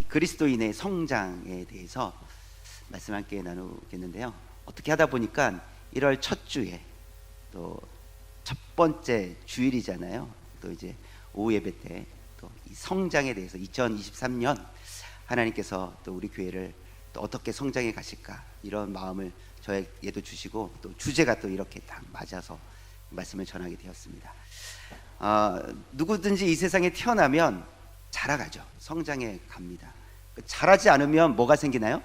그리스도인의 성장에 대해서 말씀 함께 나누겠는데요. 어떻게 하다 보니까 1월 첫 주에 또 첫 번째 주일이잖아요. 또 이제 오후 예배 때 또 이 성장에 대해서 2023년 하나님께서 또 우리 교회를 또 어떻게 성장해 가실까 이런 마음을 저에게도 주시고 또 주제가 또 이렇게 딱 맞아서 말씀을 전하게 되었습니다. 누구든지 이 세상에 태어나면 자라가죠. 성장해 갑니다. 자라지 않으면 뭐가 생기나요?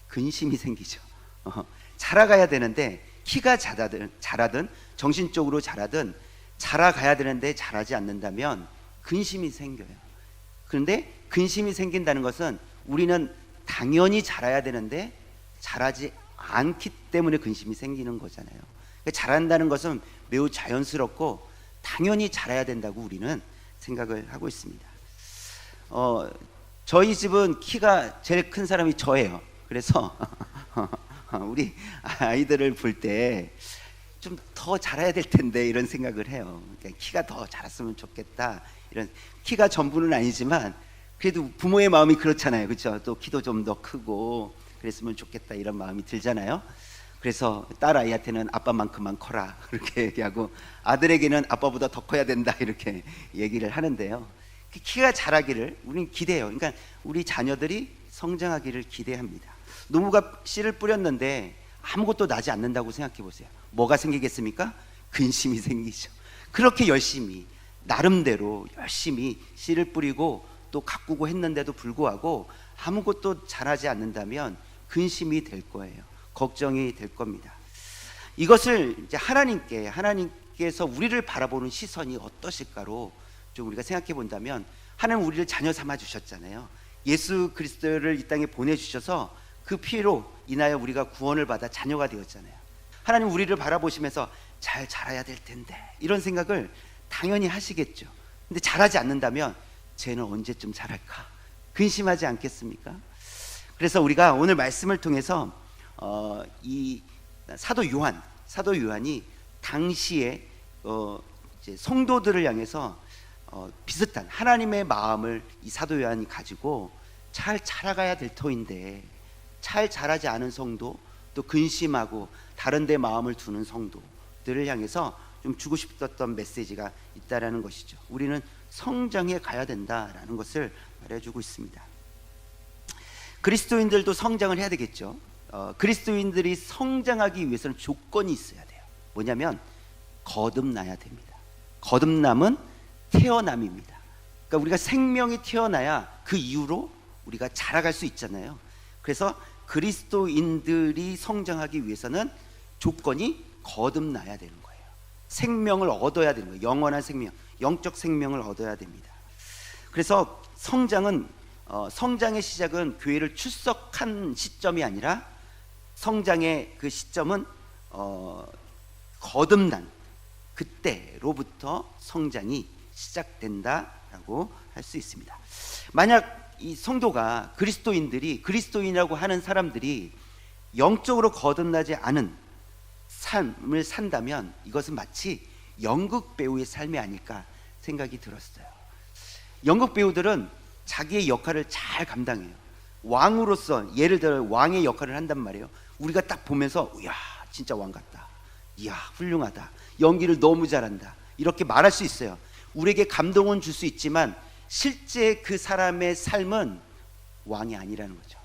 근심이 생기죠. 자라가야 되는데 키가 자라든 정신적으로 자라든 자라가야 되는데 자라지 않는다면 근심이 생겨요. 그런데 근심이 생긴다는 것은 우리는 당연히 자라야 되는데 자라지 않기 때문에 근심이 생기는 거잖아요. 자란다는 것은 매우 자연스럽고 당연히 자라야 된다고 우리는 생각을 하고 있습니다. 저희 집은 키가 제일 큰 사람이 저예요. 그래서 우리 아이들을 볼 때 좀 더 자라야 될 텐데 이런 생각을 해요. 그러니까 키가 더 자랐으면 좋겠다. 이런 키가 전부는 아니지만 그래도 부모의 마음이 그렇잖아요. 그렇죠? 또 키도 좀 더 크고 그랬으면 좋겠다 이런 마음이 들잖아요. 그래서 딸 아이한테는 아빠만큼만 커라 이렇게 얘기하고 아들에게는 아빠보다 더 커야 된다 이렇게 얘기를 하는데요. 키가 자라기를 우리는 기대해요. 그러니까 우리 자녀들이 성장하기를 기대합니다. 노무가 씨를 뿌렸는데 아무것도 나지 않는다고 생각해 보세요. 뭐가 생기겠습니까? 근심이 생기죠. 그렇게 열심히 나름대로 열심히 씨를 뿌리고 또 가꾸고 했는데도 불구하고 아무것도 자라지 않는다면 근심이 될 거예요. 걱정이 될 겁니다. 이것을 이제 하나님께서 우리를 바라보는 시선이 어떠실까로 좀 우리가 생각해 본다면, 하나님 우리를 자녀 삼아 주셨잖아요. 예수 그리스도를 이 땅에 보내주셔서 그 피로 인하여 우리가 구원을 받아 자녀가 되었잖아요. 하나님 우리를 바라보시면서 잘 자라야 될 텐데 이런 생각을 당연히 하시겠죠. 근데 자라지 않는다면 쟤는 언제쯤 자랄까 근심하지 않겠습니까? 그래서 우리가 오늘 말씀을 통해서 이 사도 요한이 당시에 이제 성도들을 향해서 비슷한 하나님의 마음을 이 사도 요한이 가지고 잘 자라가야 될 터인데 잘 자라지 않은 성도, 또 근심하고 다른 데 마음을 두는 성도들을 향해서 좀 주고 싶었던 메시지가 있다라는 것이죠. 우리는 성장해 가야 된다라는 것을 말해주고 있습니다. 그리스도인들도 성장을 해야 되겠죠. 그리스도인들이 성장하기 위해서는 조건이 있어야 돼요. 뭐냐면 거듭나야 됩니다. 거듭남은 태어남입니다. 그러니까 우리가 생명이 태어나야 그 이후로 우리가 자라갈 수 있잖아요. 그래서 그리스도인들이 성장하기 위해서는 조건이 거듭나야 되는 거예요. 생명을 얻어야 되는 거예요. 영원한 생명, 영적 생명을 얻어야 됩니다. 그래서 성장의 시작은 교회를 출석한 시점이 아니라 성장의 그 시점은 거듭난 그때로부터 성장이 시작된다라고 할 수 있습니다. 만약 이 성도가 그리스도인이라고 하는 사람들이 영적으로 거듭나지 않은 삶을 산다면 이것은 마치 연극 배우의 삶이 아닐까 생각이 들었어요. 연극 배우들은 자기의 역할을 잘 감당해요. 왕으로서 예를 들어 왕의 역할을 한단 말이에요. 우리가 딱 보면서 이야 진짜 왕 같다, 이야 훌륭하다, 연기를 너무 잘한다 이렇게 말할 수 있어요. 우리에게 감동은 줄 수 있지만 실제 그 사람의 삶은 왕이 아니라는 거죠.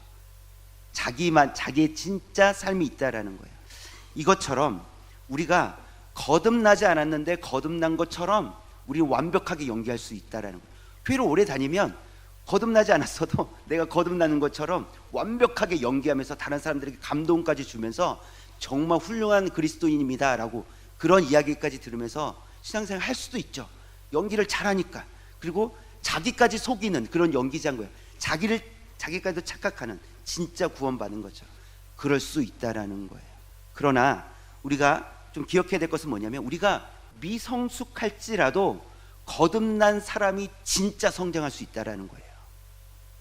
자기의 진짜 삶이 있다라는 거예요. 이것처럼 우리가 거듭나지 않았는데 거듭난 것처럼 우리 완벽하게 연기할 수 있다라는 거예요. 교회를 오래 다니면 거듭나지 않았어도 내가 거듭나는 것처럼 완벽하게 연기하면서 다른 사람들에게 감동까지 주면서 정말 훌륭한 그리스도인입니다 라고 그런 이야기까지 들으면서 신앙생활 할 수도 있죠. 연기를 잘하니까. 그리고 자기까지 속이는 그런 연기자인 거예요. 자기까지도 착각하는, 진짜 구원받은 거죠. 그럴 수 있다라는 거예요. 그러나 우리가 좀 기억해야 될 것은 뭐냐면, 우리가 미성숙할지라도 거듭난 사람이 진짜 성장할 수 있다라는 거예요.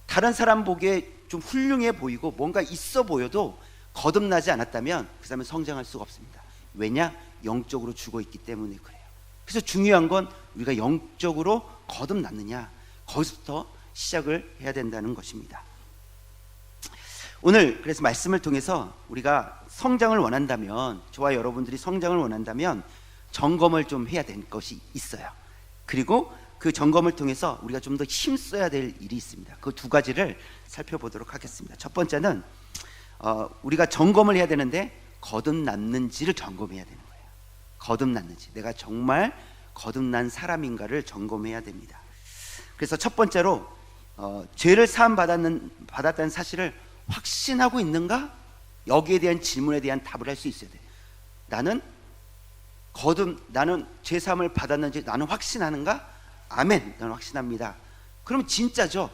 다른 사람 보기에 좀 훌륭해 보이고 뭔가 있어 보여도 거듭나지 않았다면 그 사람은 성장할 수가 없습니다. 왜냐? 영적으로 죽어 있기 때문에 그래요. 그래서 중요한 건 우리가 영적으로 거듭났느냐, 거기서부터 시작을 해야 된다는 것입니다. 오늘 그래서 말씀을 통해서 우리가 성장을 원한다면, 저와 여러분들이 성장을 원한다면 점검을 좀 해야 될 것이 있어요. 그리고 그 점검을 통해서 우리가 좀 더 힘써야 될 일이 있습니다. 그 두 가지를 살펴보도록 하겠습니다. 첫 번째는 우리가 점검을 해야 되는데 거듭났는지를 점검해야 되는 거예요. 거듭났는지, 내가 정말 거듭난 사람인가를 점검해야 됩니다. 그래서 첫 번째로 죄를 사함 받았다는 사실을 확신하고 있는가? 여기에 대한 질문에 대한 답을 할 수 있어야 돼요. 나는 죄 사함을 받았는지 나는 확신하는가? 아멘, 나는 확신합니다. 그럼 진짜죠.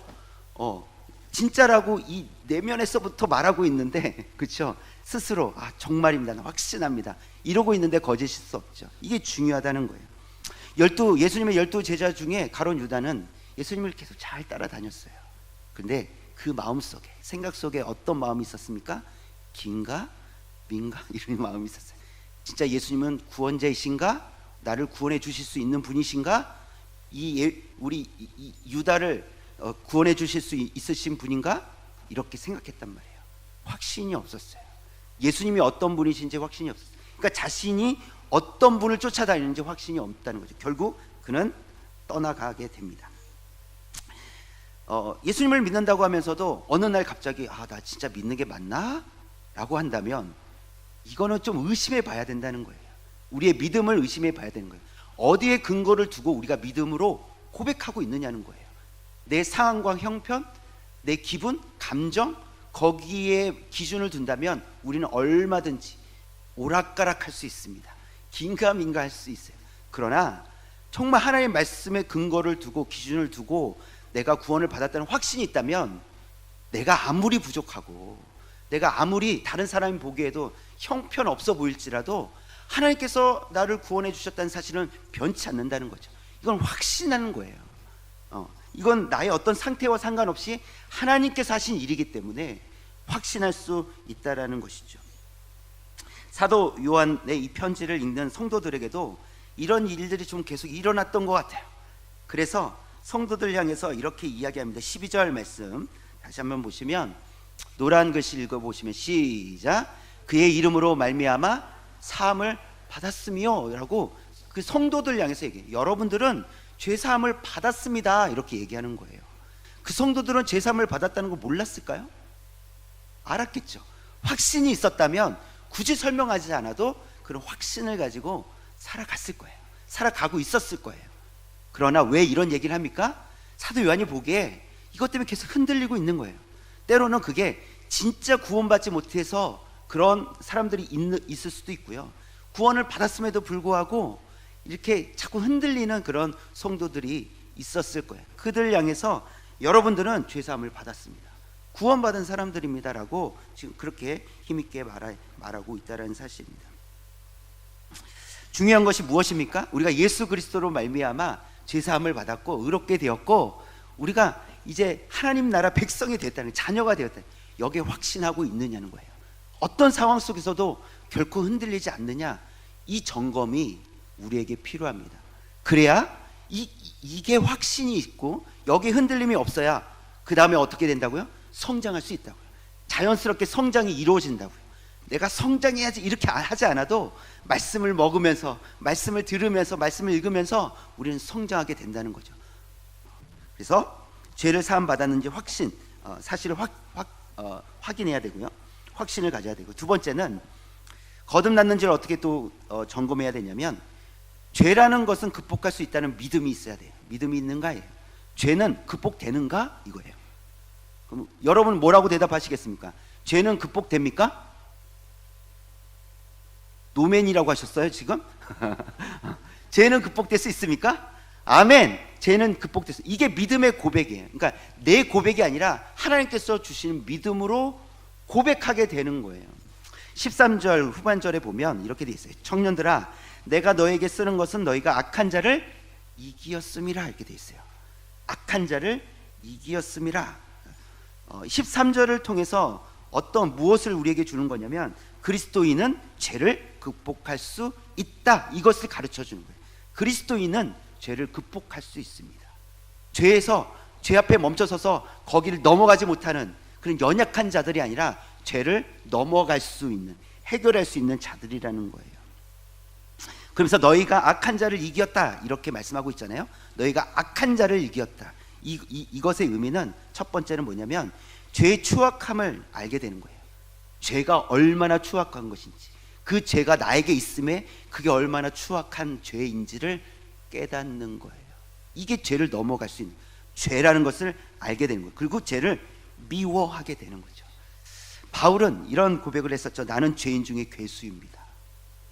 진짜라고 이 내면에서부터 말하고 있는데, 그렇죠? 스스로 정말입니다, 나는 확신합니다, 이러고 있는데 거짓일 수 없죠. 이게 중요하다는 거예요. 예수님의 12 제자 중에 가룟 유다는 예수님을 계속 잘 따라다녔어요. 근데 그 마음속에, 생각 속에 어떤 마음이 있었습니까? 긴가 민가 이런 마음이 있었어요. 진짜 예수님은 구원자이신가? 나를 구원해 주실 수 있는 분이신가? 우리 유다를 구원해 주실 수 있으신 분인가? 이렇게 생각했단 말이에요. 확신이 없었어요. 예수님이 어떤 분이신지 확신이 없었어요. 그러니까 자신이 어떤 분을 쫓아다니는지 확신이 없다는 거죠. 결국 그는 떠나가게 됩니다. 예수님을 믿는다고 하면서도 어느 날 갑자기 나 진짜 믿는 게 맞나? 라고 한다면 이거는 좀 의심해 봐야 된다는 거예요. 우리의 믿음을 의심해 봐야 되는 거예요. 어디에 근거를 두고 우리가 믿음으로 고백하고 있느냐는 거예요. 내 상황과 형편, 내 기분, 감정, 거기에 기준을 둔다면 우리는 얼마든지 오락가락할 수 있습니다. 긴가민가 할 수 있어요. 그러나 정말 하나님의 말씀에 근거를 두고 기준을 두고 내가 구원을 받았다는 확신이 있다면, 내가 아무리 부족하고 내가 아무리 다른 사람이 보기에도 형편없어 보일지라도 하나님께서 나를 구원해 주셨다는 사실은 변치 않는다는 거죠. 이건 확신하는 거예요. 이건 나의 어떤 상태와 상관없이 하나님께서 하신 일이기 때문에 확신할 수 있다라는 것이죠. 사도 요한의 이 편지를 읽는 성도들에게도 이런 일들이 좀 계속 일어났던 것 같아요. 그래서 성도들 향해서 이렇게 이야기합니다. 12절 말씀 다시 한번 보시면, 노란 글씨 읽어보시면 시작. 그의 이름으로 말미암아 사함을 받았으며 라고 그 성도들 향해서 얘기해요. 여러분들은 죄사함을 받았습니다, 이렇게 얘기하는 거예요. 그 성도들은 죄사함을 받았다는 거 몰랐을까요? 알았겠죠. 확신이 있었다면 굳이 설명하지 않아도 그런 확신을 가지고 살아갔을 거예요. 살아가고 있었을 거예요. 그러나 왜 이런 얘기를 합니까? 사도 요한이 보기에 이것 때문에 계속 흔들리고 있는 거예요. 때로는 그게 진짜 구원받지 못해서 그런 사람들이 있을 수도 있고요, 구원을 받았음에도 불구하고 이렇게 자꾸 흔들리는 그런 성도들이 있었을 거예요. 그들 향해서 여러분들은 죄사함을 받았습니다, 구원받은 사람들입니다 라고 지금 그렇게 힘있게 말하고 있다는 사실입니다. 중요한 것이 무엇입니까? 우리가 예수 그리스도로 말미암아 죄사함을 받았고 의롭게 되었고 우리가 이제 하나님 나라 백성이 됐다는, 자녀가 되었다, 여기에 확신하고 있느냐는 거예요. 어떤 상황 속에서도 결코 흔들리지 않느냐, 이 점검이 우리에게 필요합니다. 그래야 이게 확신이 있고 여기에 흔들림이 없어야 그 다음에 어떻게 된다고요? 성장할 수 있다고요. 자연스럽게 성장이 이루어진다고요. 내가 성장해야지 이렇게 하지 않아도 말씀을 먹으면서, 말씀을 들으면서, 말씀을 읽으면서 우리는 성장하게 된다는 거죠. 그래서 죄를 사함 받았는지 사실을 확인해야 되고요, 확신을 가져야 되고, 두 번째는 거듭났는지를 어떻게 또 점검해야 되냐면, 죄라는 것은 극복할 수 있다는 믿음이 있어야 돼요. 믿음이 있는가예요. 죄는 극복되는가? 이거예요. 그럼 여러분 뭐라고 대답하시겠습니까? 죄는 극복됩니까? 노맨이라고 하셨어요 지금? 죄는 극복될 수 있습니까? 아멘. 죄는 극복됐어. 이게 믿음의 고백이에요. 그러니까 내 고백이 아니라 하나님께서 주시는 믿음으로 고백하게 되는 거예요. 13절 후반절에 보면 이렇게 돼 있어요. 청년들아, 내가 너에게 쓰는 것은 너희가 악한 자를 이기었음이라, 이렇게 돼 있어요. 악한 자를 이기었음이라. 13절을 통해서 무엇을 우리에게 주는 거냐면, 그리스도인은 죄를 극복할 수 있다, 이것을 가르쳐 주는 거예요. 그리스도인은 죄를 극복할 수 있습니다. 죄에서 죄 앞에 멈춰서서 거기를 넘어가지 못하는 그런 연약한 자들이 아니라 죄를 넘어갈 수 있는, 해결할 수 있는 자들이라는 거예요. 그러면서 너희가 악한 자를 이겼다 이렇게 말씀하고 있잖아요. 너희가 악한 자를 이겼다. 이것의 의미는 첫 번째는 뭐냐면 죄의 추악함을 알게 되는 거예요. 죄가 얼마나 추악한 것인지, 그 죄가 나에게 있음에 그게 얼마나 추악한 죄인지를 깨닫는 거예요. 이게 죄를 넘어갈 수 있는, 죄라는 것을 알게 되는 거예요. 그리고 죄를 미워하게 되는 거죠. 바울은 이런 고백을 했었죠. 나는 죄인 중에 괴수입니다.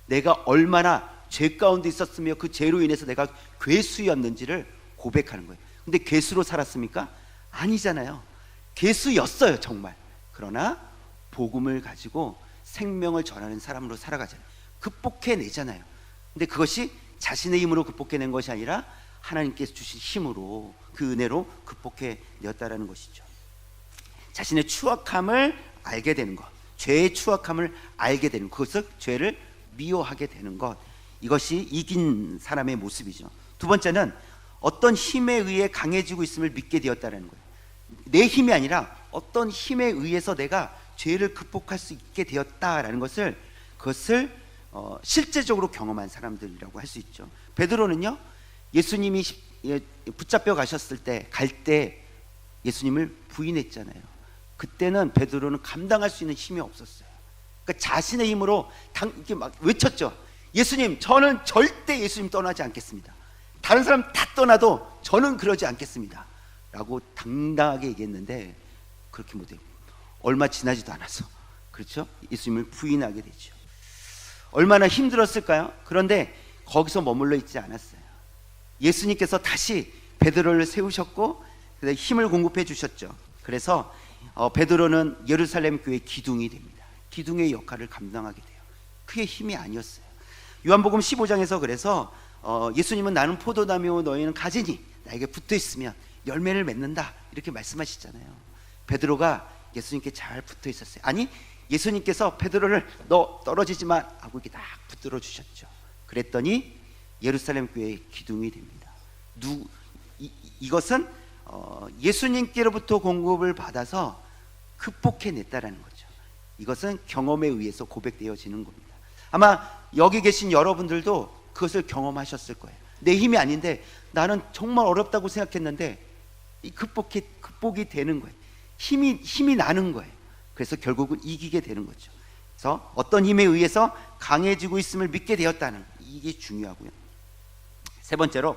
내가 얼마나 죄 가운데 있었으며 그 죄로 인해서 내가 괴수였는지를 고백하는 거예요. 근데 괴수로 살았습니까? 아니잖아요. 괴수였어요, 정말. 그러나 복음을 가지고 생명을 전하는 사람으로 살아가잖아요. 극복해내잖아요. 근데 그것이 자신의 힘으로 극복해낸 것이 아니라 하나님께서 주신 힘으로, 그 은혜로 극복해냈다라는 것이죠. 자신의 추악함을 알게 되는 것, 죄의 추악함을 알게 되는 것, 그것을 죄를 미워하게 되는 것, 이것이 이긴 사람의 모습이죠. 두 번째는 어떤 힘에 의해 강해지고 있음을 믿게 되었다는 거예요. 내 힘이 아니라 어떤 힘에 의해서 내가 죄를 극복할 수 있게 되었다라는 것을, 그것을 실제적으로 경험한 사람들이라고 할 수 있죠. 베드로는요, 예수님이 붙잡혀 가셨을 때, 갈 때 예수님을 부인했잖아요. 그때는 베드로는 감당할 수 있는 힘이 없었어요. 그러니까 자신의 힘으로 이렇게 막 외쳤죠. 예수님, 저는 절대 예수님 떠나지 않겠습니다. 다른 사람 다 떠나도 저는 그러지 않겠습니다 라고 당당하게 얘기했는데 그렇게 못해요. 얼마 지나지도 않아서, 그렇죠? 예수님을 부인하게 되죠. 얼마나 힘들었을까요? 그런데 거기서 머물러 있지 않았어요. 예수님께서 다시 베드로를 세우셨고 힘을 공급해 주셨죠. 그래서 베드로는 예루살렘 교회 기둥이 됩니다. 기둥의 역할을 감당하게 돼요. 그게 힘이 아니었어요. 요한복음 15장에서 그래서 예수님은 나는 포도나무요 너희는 가지니 나에게 붙어 있으면 열매를 맺는다 이렇게 말씀하시잖아요. 베드로가 예수님께 잘 붙어 있었어요. 아니, 예수님께서 베드로를 너 떨어지지 마 하고 이렇게 딱 붙들어 주셨죠. 그랬더니 예루살렘 교회의 기둥이 됩니다. 이것은 예수님께로부터 공급을 받아서 극복해냈다라는 거죠. 이것은 경험에 의해서 고백되어지는 겁니다. 아마 여기 계신 여러분들도 그것을 경험하셨을 거예요. 내 힘이 아닌데 나는 정말 어렵다고 생각했는데 극복이 되는 거예요. 힘이 나는 거예요. 그래서 결국은 이기게 되는 거죠. 그래서 어떤 힘에 의해서 강해지고 있음을 믿게 되었다는, 이게 중요하고요. 세 번째로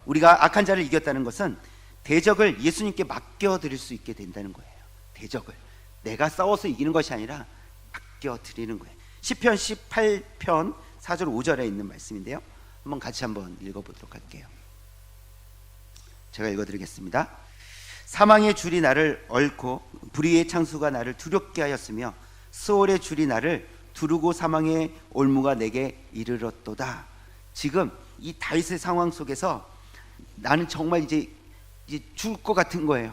우리가 악한 자를 이겼다는 것은 대적을 예수님께 맡겨드릴 수 있게 된다는 거예요. 대적을 내가 싸워서 이기는 것이 아니라 맡겨드리는 거예요. 시편 18편 4절 5절에 있는 말씀인데요, 한번 같이 한번 읽어보도록 할게요. 제가 읽어드리겠습니다. 사망의 줄이 나를 얽고 불의의 창수가 나를 두렵게 하였으며 스올의 줄이 나를 두르고 사망의 올무가 내게 이르렀도다. 지금 이 다윗의 상황 속에서 나는 정말 이제 죽을 것 같은 거예요.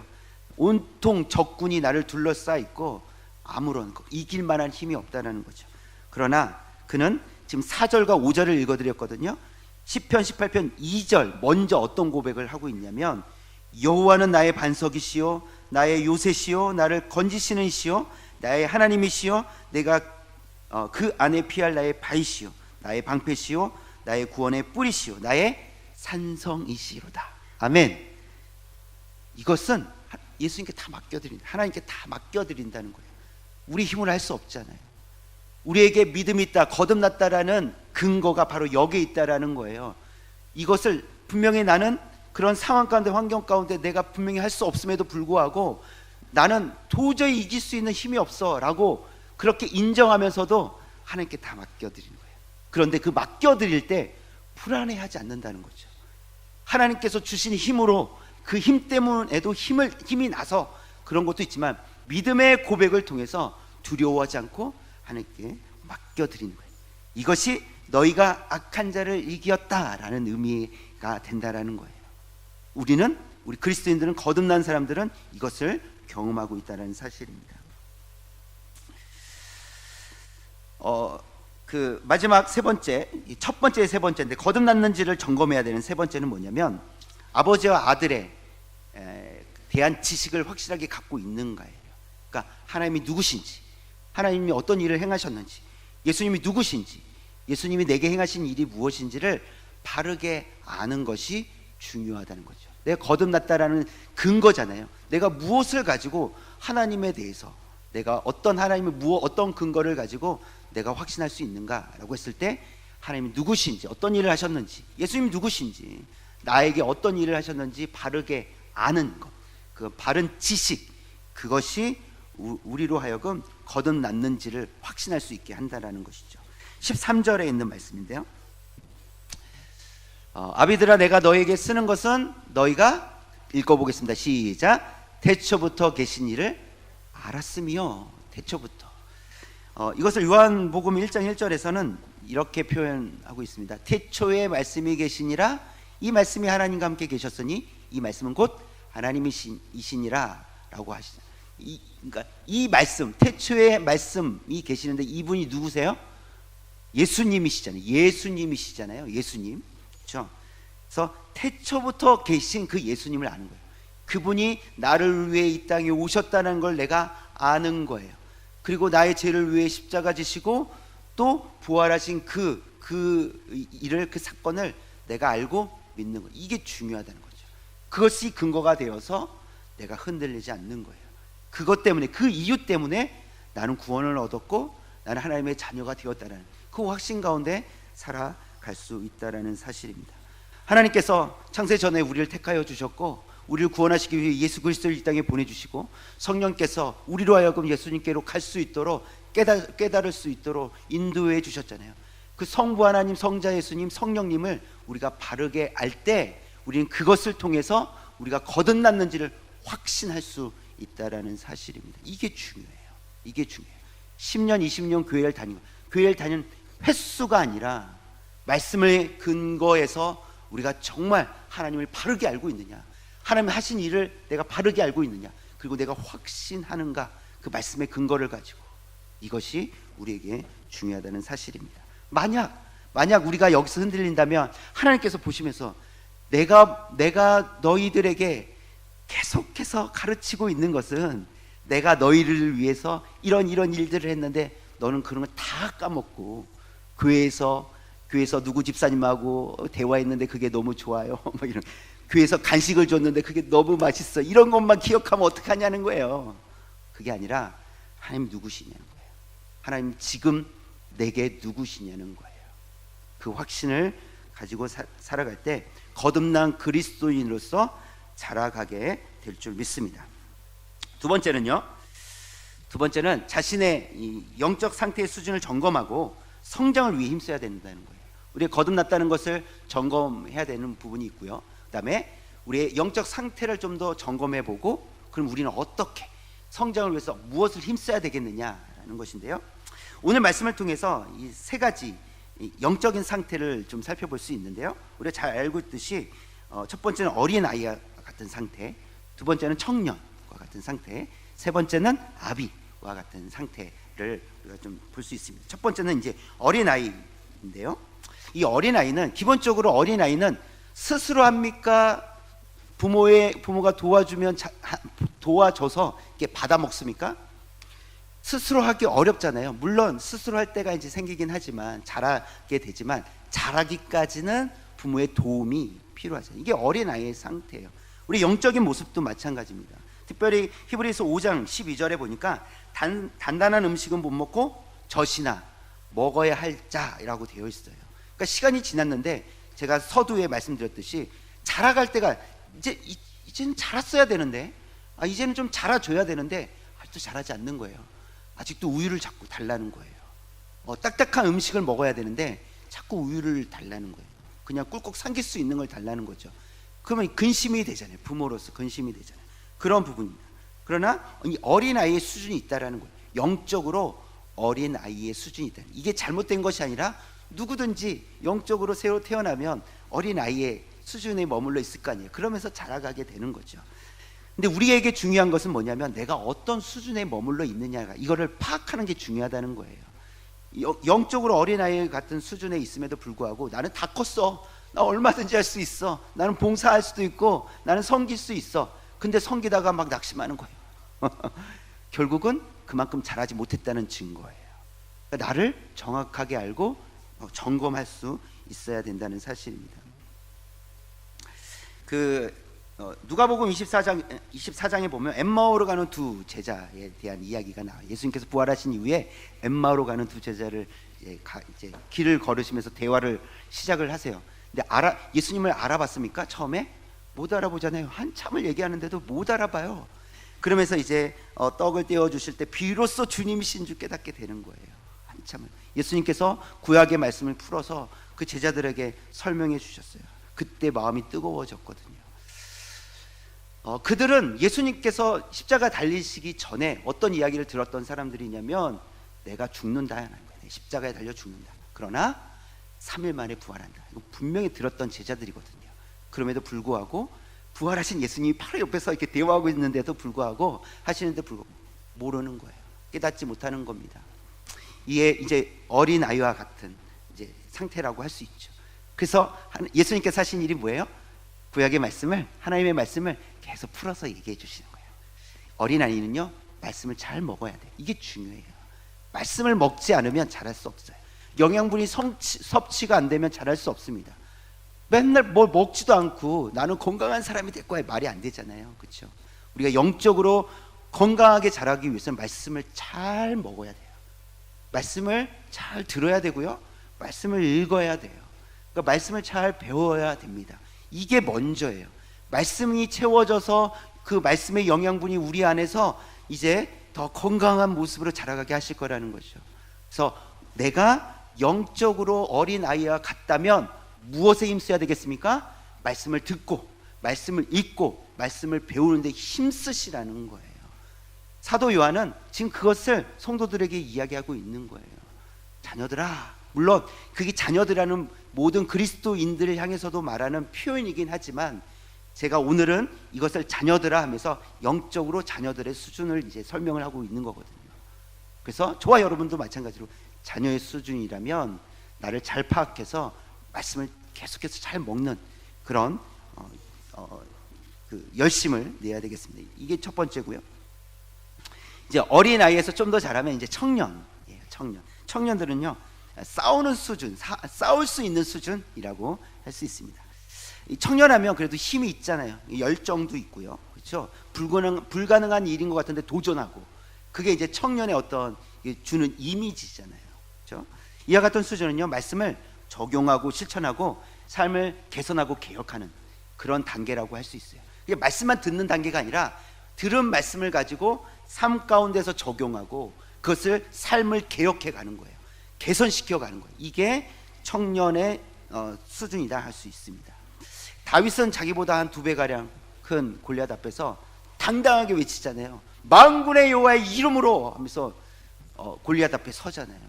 온통 적군이 나를 둘러싸 있고 아무런 이길 만한 힘이 없다는 거죠. 그러나 그는 지금 4절과 5절을 읽어드렸거든요. 시편 18편 2절 먼저 어떤 고백을 하고 있냐면, 여호와는 나의 반석이시요 나의 요새시요 나를 건지시는 이시요 나의 하나님이시요 내가 그 안에 피할 나의 바위시요 나의 방패시요 나의 구원의 뿌리시요 나의 산성이시로다. 아멘. 이것은 예수님께 다 맡겨드린다. 하나님께 다 맡겨드린다는 거예요. 우리 힘으로 할 수 없잖아요. 우리에게 믿음이 있다, 거듭났다라는 근거가 바로 여기에 있다라는 거예요. 이것을 분명히 나는 그런 상황 가운데, 환경 가운데 내가 분명히 할 수 없음에도 불구하고 나는 도저히 이길 수 있는 힘이 없어 라고 그렇게 인정하면서도 하나님께 다 맡겨드리는 거예요. 그런데 그 맡겨드릴 때 불안해하지 않는다는 거죠. 하나님께서 주신 힘으로, 그 힘 때문에도 힘이 나서 그런 것도 있지만 믿음의 고백을 통해서 두려워하지 않고 하나님께 맡겨드리는 거예요. 이것이 너희가 악한 자를 이겼다라는 의미가 된다라는 거예요. 우리 그리스도인들은, 거듭난 사람들은 이것을 경험하고 있다는 사실입니다. 그 마지막 세 번째, 첫 번째 세 번째인데 거듭났는지를 점검해야 되는 세 번째는 뭐냐면 아버지와 아들의 대한 지식을 확실하게 갖고 있는가예요. 그러니까 하나님이 누구신지, 하나님이 어떤 일을 행하셨는지, 예수님이 누구신지, 예수님이 내게 행하신 일이 무엇인지를 바르게 아는 것이 중요하다는 거죠. 내가 거듭났다라는 근거잖아요. 내가 무엇을 가지고 하나님에 대해서, 내가 어떤 하나님의 어떤 근거를 가지고 내가 확신할 수 있는가라고 했을 때, 하나님이 누구신지, 어떤 일을 하셨는지, 예수님이 누구신지, 나에게 어떤 일을 하셨는지 바르게 아는 것, 그 바른 지식, 그것이 우리로 하여금 거듭났는지를 확신할 수 있게 한다라는 것이죠. 13절에 있는 말씀인데요. 아비들아, 내가 너에게 쓰는 것은 너희가, 읽어보겠습니다. 시작. 태초부터 계신 이를 알았으며. 태초부터. 이것을 요한복음 1장 1절에서는 이렇게 표현하고 있습니다. 태초에 말씀이 계시니라, 이 말씀이 하나님과 함께 계셨으니 이 말씀은 곧 하나님이시니라 라고 하시죠. 그러니까 이 말씀, 태초에 말씀이 계시는데 이분이 누구세요? 예수님이시잖아요. 예수님. 그렇죠? 그래서 태초부터 계신 그 예수님을 아는 거예요. 그분이 나를 위해 이 땅에 오셨다는 걸 내가 아는 거예요. 그리고 나의 죄를 위해 십자가 지시고 또 부활하신 그 일을, 그 사건을 내가 알고 믿는 거예요. 이게 중요하다는 거죠. 그것이 근거가 되어서 내가 흔들리지 않는 거예요. 그것 때문에, 그 이유 때문에 나는 구원을 얻었고 나는 하나님의 자녀가 되었다는 그 확신 가운데 살아갈 수 있다는 사실입니다. 하나님께서 창세 전에 우리를 택하여 주셨고 우리를 구원하시기 위해 예수 그리스도를 이 땅에 보내주시고 성령께서 우리로 하여금 예수님께로 갈 수 있도록 깨달을 수 있도록 인도해 주셨잖아요. 그 성부 하나님, 성자 예수님, 성령님을 우리가 바르게 알 때 우리는 그것을 통해서 우리가 거듭났는지를 확신할 수 있다라는 사실입니다. 이게 중요해요. 10년, 20년 교회를 다니는 횟수가 아니라 말씀의 근거에서 우리가 정말 하나님을 바르게 알고 있느냐, 하나님 하신 일을 내가 바르게 알고 있느냐, 그리고 내가 확신하는가, 그 말씀의 근거를 가지고, 이것이 우리에게 중요하다는 사실입니다. 만약 우리가 여기서 흔들린다면 하나님께서 보시면서 내가 너희들에게 계속해서 가르치고 있는 것은 내가 너희를 위해서 이런 일들을 했는데 너는 그런 거 다 까먹고 교회에서 누구 집사님하고 대화했는데 그게 너무 좋아요, 뭐 이런, 교회에서 간식을 줬는데 그게 너무 맛있어, 이런 것만 기억하면 어떡하냐는 거예요. 그게 아니라 하나님 누구시냐는 거예요. 하나님 지금 내게 누구시냐는 거예요. 그 확신을 가지고 살아갈 때 거듭난 그리스도인으로서 자라가게 될 줄 믿습니다. 두 번째는 자신의 이 영적 상태의 수준을 점검하고 성장을 위해 힘써야 된다는 거예요. 우리가 거듭났다는 것을 점검해야 되는 부분이 있고요. 그다음에 우리의 영적 상태를 좀 더 점검해보고, 그럼 우리는 어떻게 성장을 위해서 무엇을 힘써야 되겠느냐라는 것인데요. 오늘 말씀을 통해서 이 세 가지 영적인 상태를 좀 살펴볼 수 있는데요. 우리가 잘 알고 있듯이 첫 번째는 어린아이와 같은 상태, 두 번째는 청년과 같은 상태, 세 번째는 아비와 같은 상태를 우리가 좀 볼 수 있습니다. 첫 번째는 이제 어린아이인데요. 이 어린아이는 기본적으로 어린아이는 스스로 합니까? 부모가 도와줘서 이렇게 받아 먹습니까? 스스로 하기 어렵잖아요. 물론 스스로 할 때가 이제 생기긴 하지만, 자라게 되지만 자라기까지는 부모의 도움이 필요하죠. 이게 어린아이의 상태예요. 우리 영적인 모습도 마찬가지입니다. 특별히 히브리서 5장 12절에 보니까 단단한 음식은 못 먹고 젖이나 먹어야 할 자라고 되어 있어요. 그러니까 시간이 지났는데 제가 서두에 말씀드렸듯이 자라갈 때가 이제는 자랐어야 되는데, 이제는 좀 자라줘야 되는데 아직도 자라지 않는 거예요. 아직도 우유를 자꾸 달라는 거예요. 딱딱한 음식을 먹어야 되는데 자꾸 우유를 달라는 거예요. 그냥 꿀꺽 삼킬 수 있는 걸 달라는 거죠. 그러면 근심이 되잖아요. 부모로서 근심이 되잖아요. 그런 부분입니다. 그러나 이 어린아이의 수준이 있다라는 거예요. 영적으로 어린아이의 수준이 있다. 이게 잘못된 것이 아니라 누구든지 영적으로 새로 태어나면 어린아이의 수준에 머물러 있을 거 아니에요. 그러면서 자라가게 되는 거죠. 근데 우리에게 중요한 것은 뭐냐면 내가 어떤 수준에 머물러 있느냐가, 이거를 파악하는 게 중요하다는 거예요. 영적으로 어린아이 같은 수준에 있음에도 불구하고 나는 다 컸어, 나 얼마든지 할 수 있어, 나는 봉사할 수도 있고 나는 섬길 수 있어, 근데 섬기다가 막 낙심하는 거예요. 결국은 그만큼 잘하지 못했다는 증거예요. 그러니까 나를 정확하게 알고 점검할 수 있어야 된다는 사실입니다. 누가복음 24장에 보면 엠마오로 가는 두 제자에 대한 이야기가 나와요. 예수님께서 부활하신 이후에 엠마오로 가는 두 제자를 이제 길을 걸으시면서 대화를 시작을 하세요. 근데 예수님을 알아봤습니까? 처음에 못 알아보잖아요. 한참을 얘기하는데도 못 알아봐요. 그러면서 이제 떡을 떼어 주실 때 비로소 주님이신 줄 깨닫게 되는 거예요. 한참을 예수님께서 구약의 말씀을 풀어서 그 제자들에게 설명해 주셨어요. 그때 마음이 뜨거워졌거든요. 그들은 예수님께서 십자가 달리시기 전에 어떤 이야기를 들었던 사람들이냐면, 내가 죽는다 하는 거예요. 십자가에 달려 죽는다. 그러나 3일 만에 부활한다. 이거 분명히 들었던 제자들이거든요. 그럼에도 불구하고 부활하신 예수님이 바로 옆에서 이렇게 대화하고 있는데도 불구하고 모르는 거예요. 깨닫지 못하는 겁니다. 이게 이제 어린 아이와 같은 이제 상태라고 할 수 있죠. 그래서 예수님께서 하신 일이 뭐예요? 구약의 말씀을, 하나님의 말씀을 계속 풀어서 얘기해 주시는 거예요. 어린아이는요, 말씀을 잘 먹어야 돼요. 이게 중요해요. 말씀을 먹지 않으면 잘할 수 없어요. 영양분이 섭취가 안 되면 잘할 수 없습니다. 맨날 뭘 먹지도 않고 나는 건강한 사람이 될 거야, 말이 안 되잖아요. 그렇죠? 우리가 영적으로 건강하게 자라기 위해서는 말씀을 잘 먹어야 돼요. 말씀을 잘 들어야 되고요, 말씀을 읽어야 돼요. 그러니까 말씀을 잘 배워야 됩니다. 이게 먼저예요. 말씀이 채워져서 그 말씀의 영양분이 우리 안에서 이제 더 건강한 모습으로 자라가게 하실 거라는 거죠. 그래서 내가 영적으로 어린 아이와 같다면 무엇에 힘써야 되겠습니까? 말씀을 듣고, 말씀을 읽고, 말씀을 배우는데 힘쓰시라는 거예요. 사도 요한은 지금 그것을 성도들에게 이야기하고 있는 거예요. 자녀들아, 물론 그게 자녀들이라는 모든 그리스도인들을 향해서도 말하는 표현이긴 하지만, 제가 오늘은 이것을 자녀들아 하면서 영적으로 자녀들의 수준을 이제 설명을 하고 있는 거거든요. 그래서 저와 여러분도 마찬가지로 자녀의 수준이라면 나를 잘 파악해서 말씀을 계속해서 잘 먹는 그런 그 열심을 내야 되겠습니다. 이게 첫 번째고요. 이제 어린 아이에서 좀 더 잘하면 이제 청년이에요. 청년들은요, 싸우는 수준, 싸울 수 있는 수준이라고 할 수 있습니다. 청년하면 그래도 힘이 있잖아요. 열정도 있고요, 그렇죠? 불가능한 일인 것 같은데 도전하고, 그게 이제 청년의 어떤 주는 이미지잖아요, 그렇죠? 이와 같은 수준은요, 말씀을 적용하고 실천하고 삶을 개선하고 개혁하는 그런 단계라고 할 수 있어요. 이게 말씀만 듣는 단계가 아니라 들은 말씀을 가지고 삶 가운데서 적용하고 그것을 삶을 개혁해 가는 거예요. 개선시켜 가는 거예요. 이게 청년의 수준이다 할 수 있습니다. 다윗은 자기보다 한 2배 가량 큰 골리앗 앞에서 당당하게 외치잖아요. 만군의 여호와의 이름으로 하면서 골리앗 앞에 서잖아요.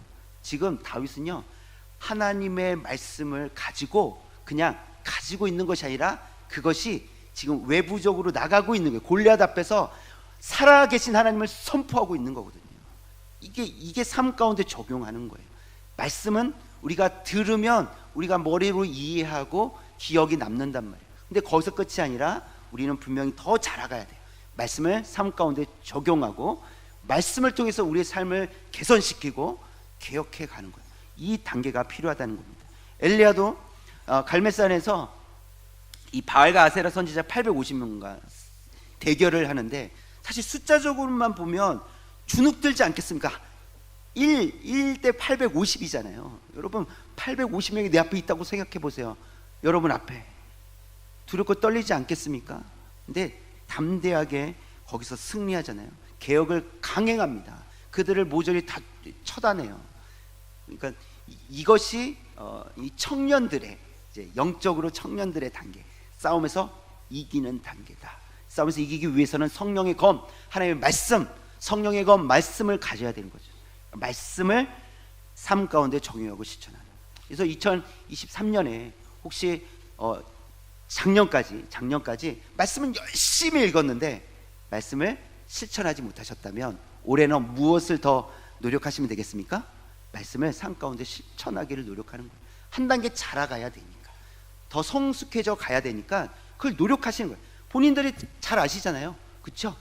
지금 다윗은요, 하나님의 말씀을 가지고 그냥 가지고 있는 것이 아니라 그것이 지금 외부적으로 나가고 있는 거예요. 골리앗 앞에서 살아계신 하나님을 선포하고 있는 거거든요. 이게 삶 가운데 적용하는 거예요. 말씀은 우리가 들으면 우리가 머리로 이해하고 기억이 남는단 말이에요. 근데 거기서 끝이 아니라 우리는 분명히 더 자라가야 돼요. 말씀을 삶 가운데 적용하고 말씀을 통해서 우리의 삶을 개선시키고 개혁해 가는 거예요. 이 단계가 필요하다는 겁니다. 엘리야도 갈멜산에서 이 바알과 아세라 선지자 850명과 대결을 하는데, 사실 숫자적으로만 보면 주눅들지 않겠습니까? 1대 850이잖아요. 여러분, 850명이 내 앞에 있다고 생각해 보세요. 여러분 앞에 두렵고 떨리지 않겠습니까? 근데 담대하게 거기서 승리하잖아요. 개혁을 강행합니다. 그들을 모조리 다 처단해요. 그러니까 이것이 이 청년들의, 이제 영적으로 청년들의 단계, 싸움에서 이기는 단계다. 싸움에서 이기기 위해서는 성령의 검, 하나님의 말씀, 성령의 검, 말씀을 가져야 되는 거죠. 말씀을 삶 가운데 적용하고 실천하는. 그래서 2023년에 혹시 작년까지 말씀은 열심히 읽었는데 말씀을 실천하지 못하셨다면, 올해는 무엇을 더 노력하시면 되겠습니까? 말씀을 삶 가운데 실천하기를 노력하는 거예요. 한 단계 자라가야 되니까, 더 성숙해져 가야 되니까 그걸 노력하시는 거예요. 본인들이 잘 아시잖아요. 그렇죠?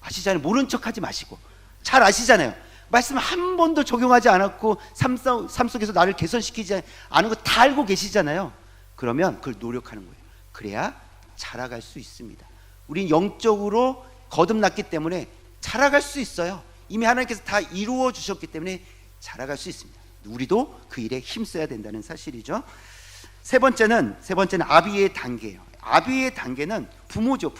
아시잖아요. 모른 척하지 마시고 잘 아시잖아요. 말씀 한 번도 적용하지 않았고 삶 속에서 나를 개선시키지 않은 거 다 알고 계시잖아요. 그러면 그걸 노력하는 거예요. 그래야 자라갈 수 있습니다. 우린 영적으로 거듭났기 때문에 자라갈 수 있어요. 이미 하나님께서 다 이루어 주셨기 때문에 자라갈 수 있습니다. 우리도 그 일에 힘써야 된다는 사실이죠. 세 번째는 아비의 단계예요. 아비의 단계는 부모죠.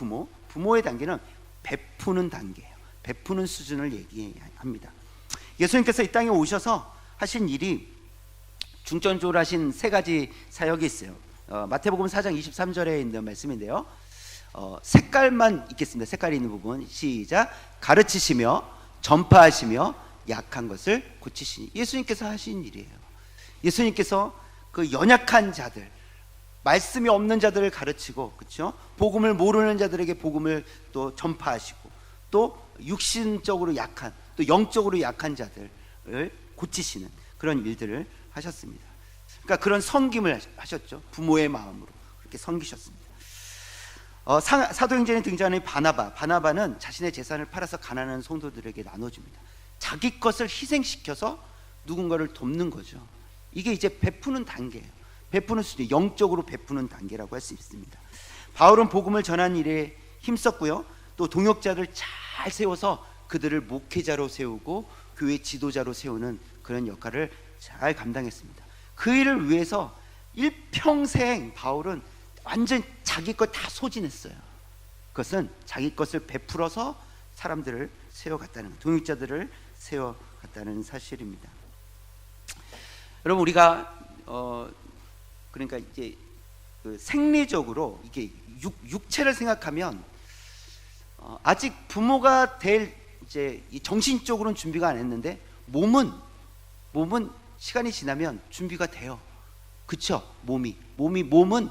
부모의 단계는 베푸는 단계예요. 베푸는 수준을 얘기합니다. 예수님께서 이 땅에 오셔서 하신 일이 중전적으로 하신 세 가지 사역이 있어요. 마태복음 4장 23절에 있는 말씀인데요. 색깔만 읽겠습니다. 색깔이 있는 부분 시작. 가르치시며 전파하시며 약한 것을 고치시니. 예수님께서 하신 일이에요. 예수님께서 그 연약한 자들, 말씀이 없는 자들을 가르치고, 그렇죠? 복음을 모르는 자들에게 복음을 또 전파하시고, 또 육신적으로 약한, 또 영적으로 약한 자들을 고치시는 그런 일들을 하셨습니다. 그러니까 그런 섬김을 하셨죠. 부모의 마음으로 그렇게 섬기셨습니다. 사도행전에 등장하는 바나바는 자신의 재산을 팔아서 가난한 성도들에게 나눠줍니다. 자기 것을 희생시켜서 누군가를 돕는 거죠. 이게 이제 베푸는 단계예요. 베푸는 수준, 영적으로 베푸는 단계라고 할 수 있습니다. 바울은 복음을 전하는 일에 힘썼고요. 또 동역자를 잘 세워서 그들을 목회자로 세우고 교회 지도자로 세우는 그런 역할을 잘 감당했습니다. 그 일을 위해서 일평생 바울은 완전 자기 것 다 소진했어요. 그것은 자기 것을 베풀어서 사람들을 세워갔다는 것, 동역자들을 세워갔다는 사실입니다. 여러분, 우리가 그러니까 이제 그 생리적으로 이게 육체를 생각하면 아직 부모가 될 이제 정신적으로는 준비가 안 했는데 몸은 시간이 지나면 준비가 돼요. 그렇죠? 몸은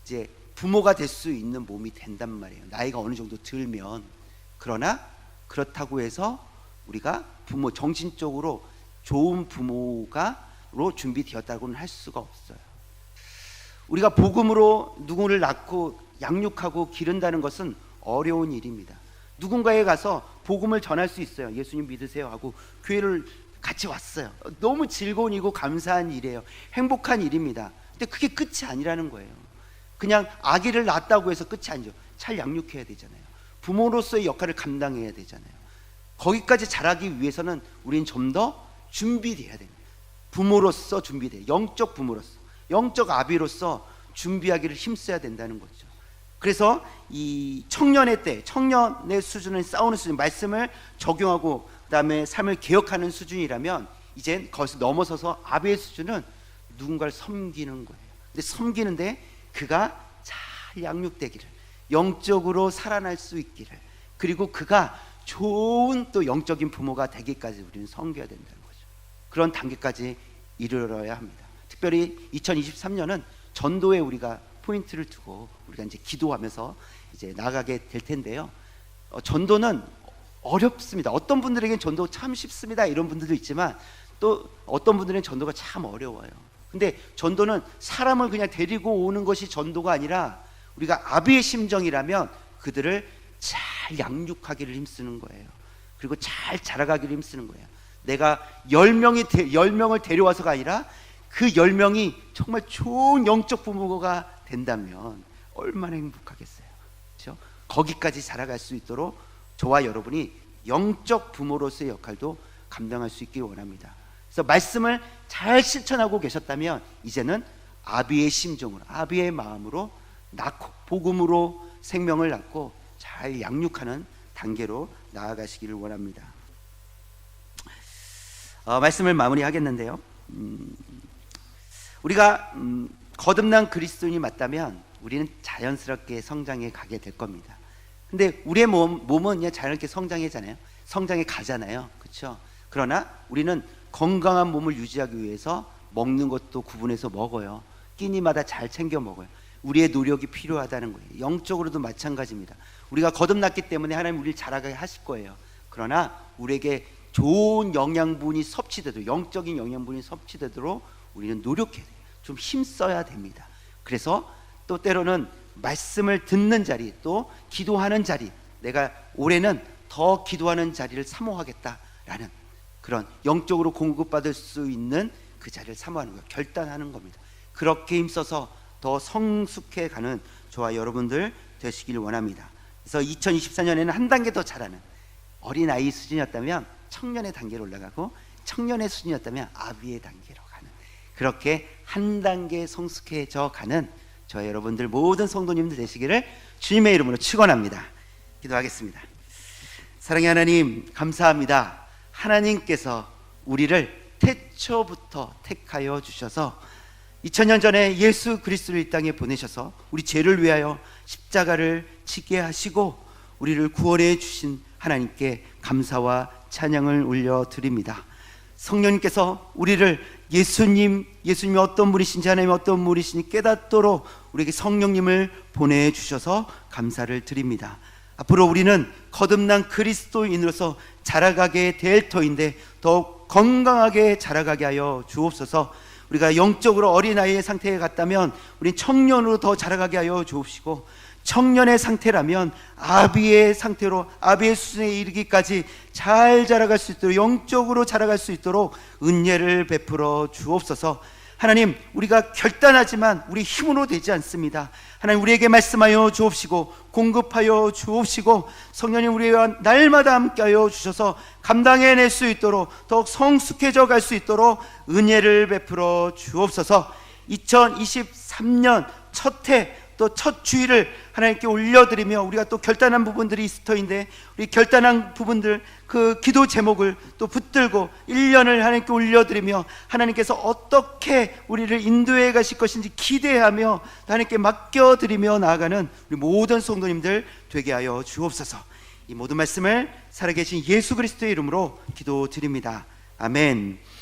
이제 부모가 될 수 있는 몸이 된단 말이에요. 나이가 어느 정도 들면. 그러나 그렇다고 해서 우리가 정신적으로 좋은 부모가로 준비되었다고는 할 수가 없어요. 우리가 복음으로 누구를 낳고 양육하고 기른다는 것은 어려운 일입니다. 누군가에 가서 복음을 전할 수 있어요. 예수님 믿으세요 하고 교회를 같이 왔어요. 너무 즐거운 일이고 감사한 일이에요. 행복한 일입니다. 근데 그게 끝이 아니라는 거예요. 그냥 아기를 낳았다고 해서 끝이 아니죠. 잘 양육해야 되잖아요. 부모로서의 역할을 감당해야 되잖아요. 거기까지 자라기 위해서는 우리는 좀 더 준비돼야 됩니다. 부모로서 준비돼요. 영적 부모로서, 영적 아비로서 준비하기를 힘써야 된다는 거죠. 그래서 이 청년의 수준은 싸우는 수준, 말씀을 적용하고 그다음에 삶을 개혁하는 수준이라면 이제 거기서 넘어서서 아비의 수준은 누군가를 섬기는 거예요. 근데 섬기는데 그가 잘 양육되기를, 영적으로 살아날 수 있기를, 그리고 그가 좋은 또 영적인 부모가 되기까지 우리는 섬겨야 된다는 거죠. 그런 단계까지 이르러야 합니다. 특별히 2023년은 전도에 우리가 포인트를 두고 우리가 이제 기도하면서 이제 나가게 될 텐데요. 전도는 어렵습니다. 어떤 분들에게는 전도 참 쉽습니다. 이런 분들도 있지만 또 어떤 분들은 전도가 참 어려워요. 근데 전도는 사람을 그냥 데리고 오는 것이 전도가 아니라 우리가 아비의 심정이라면 그들을 잘 양육하기를 힘쓰는 거예요. 그리고 잘 자라가기를 힘쓰는 거예요. 내가 10명을 데려와서가 아니라 그 10명이 정말 좋은 영적 부모가 된다면 얼마나 행복하겠어요. 그렇죠? 거기까지 자라갈 수 있도록 저와 여러분이 영적 부모로서의 역할도 감당할 수 있길 원합니다. 그래서 말씀을 잘 실천하고 계셨다면 이제는 아비의 심정으로, 아비의 마음으로 낳고 복음으로 생명을 낳고 잘 양육하는 단계로 나아가시기를 원합니다. 말씀을 마무리하겠는데요. 우리가 거듭난 그리스도인이 맞다면 우리는 자연스럽게 성장해 가게 될 겁니다. 근데 우리의 몸은 그냥 자연스럽게 성장해 가잖아요. 그렇죠? 그러나 우리는 건강한 몸을 유지하기 위해서 먹는 것도 구분해서 먹어요. 끼니마다 잘 챙겨 먹어요. 우리의 노력이 필요하다는 거예요. 영적으로도 마찬가지입니다. 우리가 거듭났기 때문에 하나님 우리를 자라게 하실 거예요. 그러나 우리에게 좋은 영양분이 섭취되도록, 영적인 영양분이 섭취되도록 우리는 노력해야 돼요. 좀 힘써야 됩니다. 그래서 또 때로는 말씀을 듣는 자리, 또 기도하는 자리, 내가 올해는 더 기도하는 자리를 사모하겠다라는 그런 영적으로 공급받을 수 있는 그 자리를 사모하는 거예요. 결단하는 겁니다. 그렇게 힘써서 더 성숙해 가는 저와 여러분들 되시길 원합니다. 그래서 2024년에는 한 단계 더 잘하는, 어린아이 수준이었다면 청년의 단계로 올라가고, 청년의 수준이었다면 아비의 단계로 가는, 그렇게 한 단계 성숙해져 가는 저 여러분들 모든 성도님들 되시기를 주님의 이름으로 축원합니다. 기도하겠습니다. 사랑의 하나님, 감사합니다. 하나님께서 우리를 태초부터 택하여 주셔서 2000년 전에 예수 그리스도를 이 땅에 보내셔서 우리 죄를 위하여 십자가를 지게 하시고 우리를 구원해 주신 하나님께 감사와 찬양을 올려드립니다. 성령님께서 우리를 예수님이 어떤 분이신지, 하나님이 어떤 분이신지 깨닫도록 우리에게 성령님을 보내주셔서 감사를 드립니다. 앞으로 우리는 거듭난 그리스도인으로서 자라가게 될 터인데 더욱 건강하게 자라가게 하여 주옵소서. 우리가 영적으로 어린아이의 상태에 갔다면 우리 청년으로 더 자라가게 하여 주옵시고, 청년의 상태라면 아비의 상태로, 아비의 수준에 이르기까지 잘 자라갈 수 있도록, 영적으로 자라갈 수 있도록 은혜를 베풀어 주옵소서. 하나님, 우리가 결단하지만 우리 힘으로 되지 않습니다. 하나님, 우리에게 말씀하여 주옵시고 공급하여 주옵시고, 성령님 우리와 날마다 함께하여 주셔서 감당해낼 수 있도록, 더욱 성숙해져 갈 수 있도록 은혜를 베풀어 주옵소서. 2023년 첫 해, 또 첫 주일을 하나님께 올려드리며, 우리가 또 결단한 부분들이 이스터인데 우리 결단한 부분들, 그 기도 제목을 또 붙들고 1년을 하나님께 올려드리며, 하나님께서 어떻게 우리를 인도해 가실 것인지 기대하며 하나님께 맡겨드리며 나아가는 우리 모든 성도님들 되게 하여 주옵소서. 이 모든 말씀을 살아계신 예수 그리스도의 이름으로 기도드립니다. 아멘.